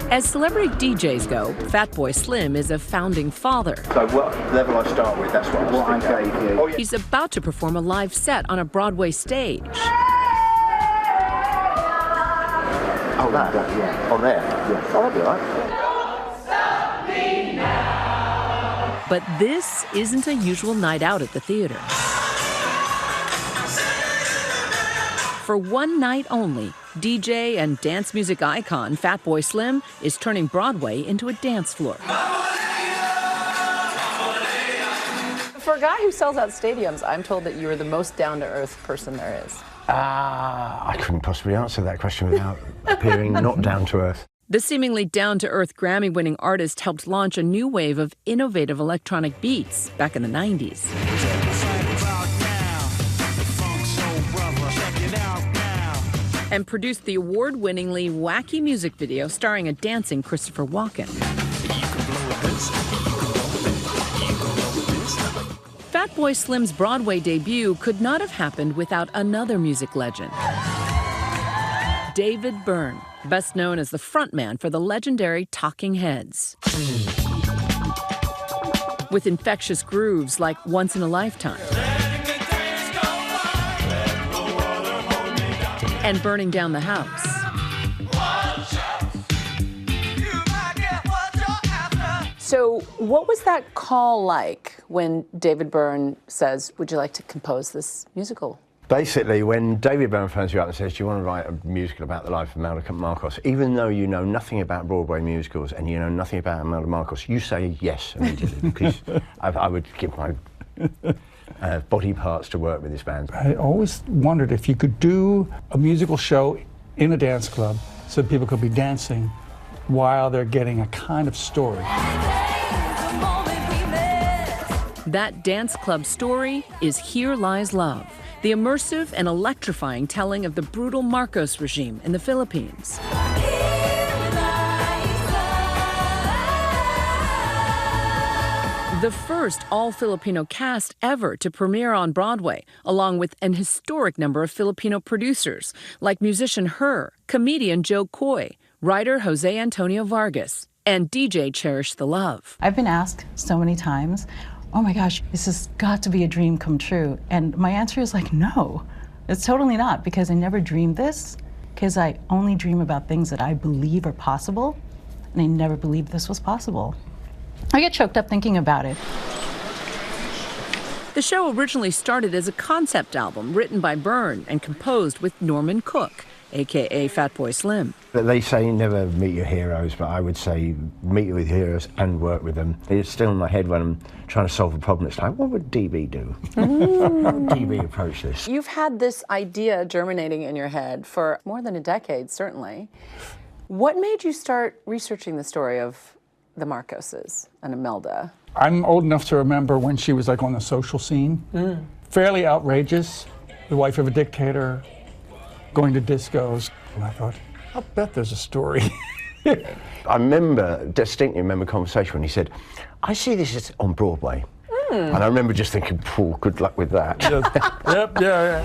As celebrity DJs go, Fatboy Slim is a founding father. So what level I start with, that's what I gave you. Oh, yeah. He's about to perform a live set on a Broadway stage. Oh, that? Yeah. On there? Yeah. Oh, that'll be all right. But this isn't a usual night out at the theater. For one night only, DJ and dance music icon Fatboy Slim is turning Broadway into a dance floor. For a guy who sells out stadiums, I'm told that you are the most down-to-earth person there is. I couldn't possibly answer that question without appearing not down-to-earth. The seemingly down-to-earth Grammy-winning artist helped launch a new wave of innovative electronic beats back in the 90s. And produced the award-winningly wacky music video starring a dancing Christopher Walken. Fatboy Slim's Broadway debut could not have happened without another music legend. David Byrne, best known as the frontman for the legendary Talking Heads. With infectious grooves like Once in a Lifetime and Burning Down the House. So what was that call like when David Byrne says, would you like to compose this musical? Basically, when David Byrne phones you up and says, do you want to write a musical about the life of Imelda Marcos, even though you know nothing about Broadway musicals and you know nothing about Imelda Marcos, you say yes immediately, because I would give my body parts to work with this band. I always wondered if you could do a musical show in a dance club so people could be dancing while they're getting a kind of story. That dance club story is Here Lies Love, the immersive and electrifying telling of the brutal Marcos regime in the Philippines. The first all-Filipino cast ever to premiere on Broadway, along with an historic number of Filipino producers, like musician Her, comedian Joe Coy, writer Jose Antonio Vargas, and DJ Cherish the Love. I've been asked so many times, oh my gosh, this has got to be a dream come true. And my answer is like, no, it's totally not, because I never dreamed this, because I only dream about things that I believe are possible, and I never believed this was possible. I get choked up thinking about it. The show originally started as a concept album written by Byrne and composed with Norman Cook, a.k.a. Fatboy Slim. They say never meet your heroes, but I would say meet with heroes and work with them. It's still in my head when I'm trying to solve a problem. It's like, what would DB do? How would DB approach this? You've had this idea germinating in your head for more than a decade, certainly. What made you start researching the story of the Marcoses and Imelda? I'm old enough to remember when she was like on the social scene. Fairly outrageous, the wife of a dictator, going to discos. And I thought, I'll bet there's a story. I distinctly remember a conversation when he said, I see this as on Broadway. And I remember just thinking, Paul, good luck with that. Yep, yeah.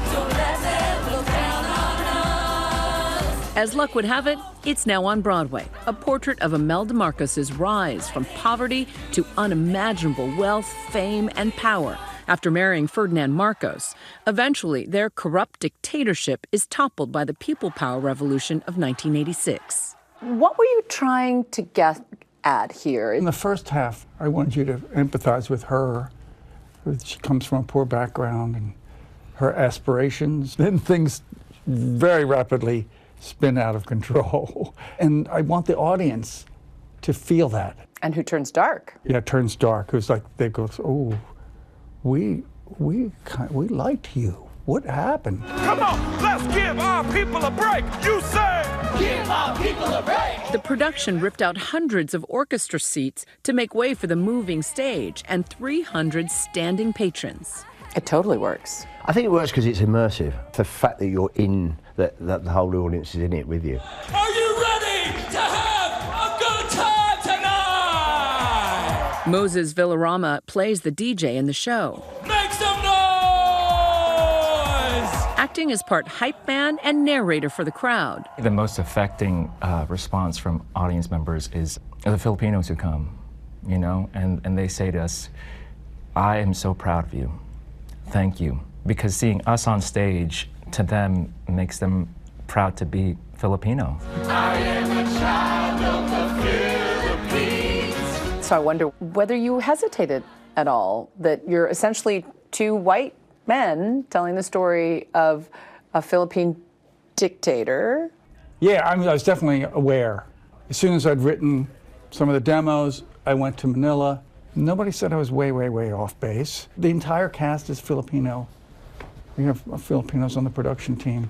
As luck would have it, it's now on Broadway, a portrait of Imelda Marcos's rise from poverty to unimaginable wealth, fame, and power after marrying Ferdinand Marcos. Eventually, their corrupt dictatorship is toppled by the People Power Revolution of 1986. What were you trying to get at here? In the first half, I wanted you to empathize with her. She comes from a poor background and her aspirations. Then things very rapidly spin out of control. And I want the audience to feel that. And who turns dark? Yeah, turns dark. Who's like, they go, oh, we liked you. What happened? Come on, let's give our people a break. You say, give our people a break. The production ripped out hundreds of orchestra seats to make way for the moving stage and 300 standing patrons. It totally works. I think it works because it's immersive. The fact that you're in, that the whole audience is in it with you. Are you ready to have a good time tonight? Moses Villarama plays the DJ in the show. Make some noise! acting as part hype man and narrator for the crowd. The most affecting response from audience members is the Filipinos who come, you know, and they say to us, I am so proud of you. Thank you. Because seeing us on stage to them makes them proud to be Filipino. I am a child of the Philippines. So I wonder whether you hesitated at all, that you're essentially two white men telling the story of a Philippine dictator. Yeah, I was definitely aware. As soon as I'd written some of the demos, I went to Manila. Nobody said I was way, way, way off base. The entire cast is Filipino. We have Filipinos on the production team.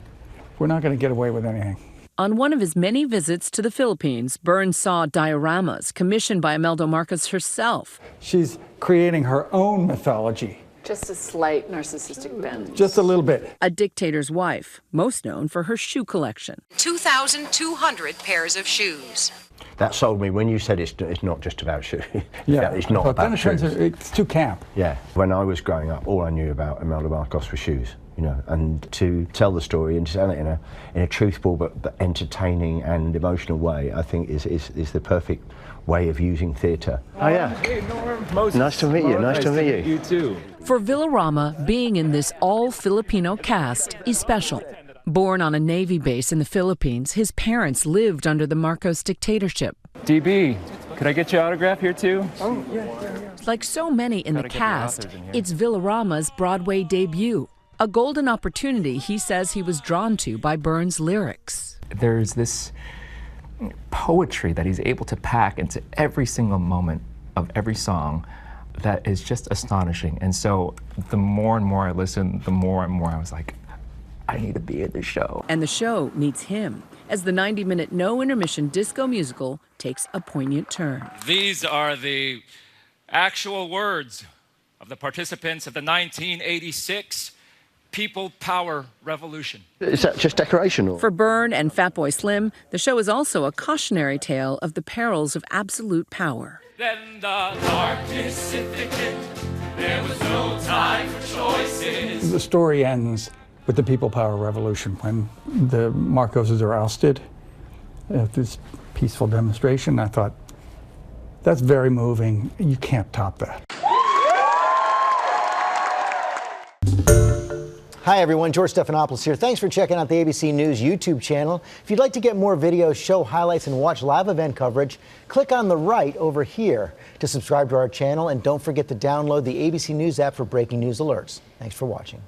We're not going to get away with anything. On one of his many visits to the Philippines, Byrne saw dioramas commissioned by Imelda Marcos herself. She's creating her own mythology. Just a slight narcissistic bend. Just a little bit. A dictator's wife, most known for her shoe collection. 2,200 pairs of shoes. That sold me when you said it's not just about shoes. Yeah, it's not but then about it turns shoes. it's too camp. Yeah, when I was growing up, all I knew about Imelda Marcos was shoes, you know, and to tell the story and to tell it in a truthful but entertaining and emotional way, I think is the perfect way of using theatre. Oh yeah. Hey Norm, Moses. Nice to meet you. Nice to meet you. You too. For Villarama, being in this all-Filipino cast is special. Born on a Navy base in the Philippines, his parents lived under the Marcos dictatorship. DB, could I get your autograph here too? Oh, yeah. Like so many in the cast, it's Villarama's Broadway debut, a golden opportunity he says he was drawn to by Byrne's lyrics. There's this poetry that he's able to pack into every single moment of every song that is just astonishing. And so the more and more I listened, the more and more I was like, I need to be in the show. And the show meets him as the 90-minute no-intermission disco musical takes a poignant turn. These are the actual words of the participants of the 1986 People Power Revolution. Is that just decoration? Or? For Byrne and Fatboy Slim, the show is also a cautionary tale of the perils of absolute power. Then the darkness hit the kid. There was no time for choices. The story ends with the People Power Revolution when the Marcoses are ousted at this peaceful demonstration. I thought, that's very moving. You can't top that. Hi everyone, George Stephanopoulos here. Thanks for checking out the ABC News YouTube channel. If you'd like to get more videos, show highlights, and watch live event coverage, click on the right over here to subscribe to our channel, and don't forget to download the ABC News app for breaking news alerts. Thanks for watching.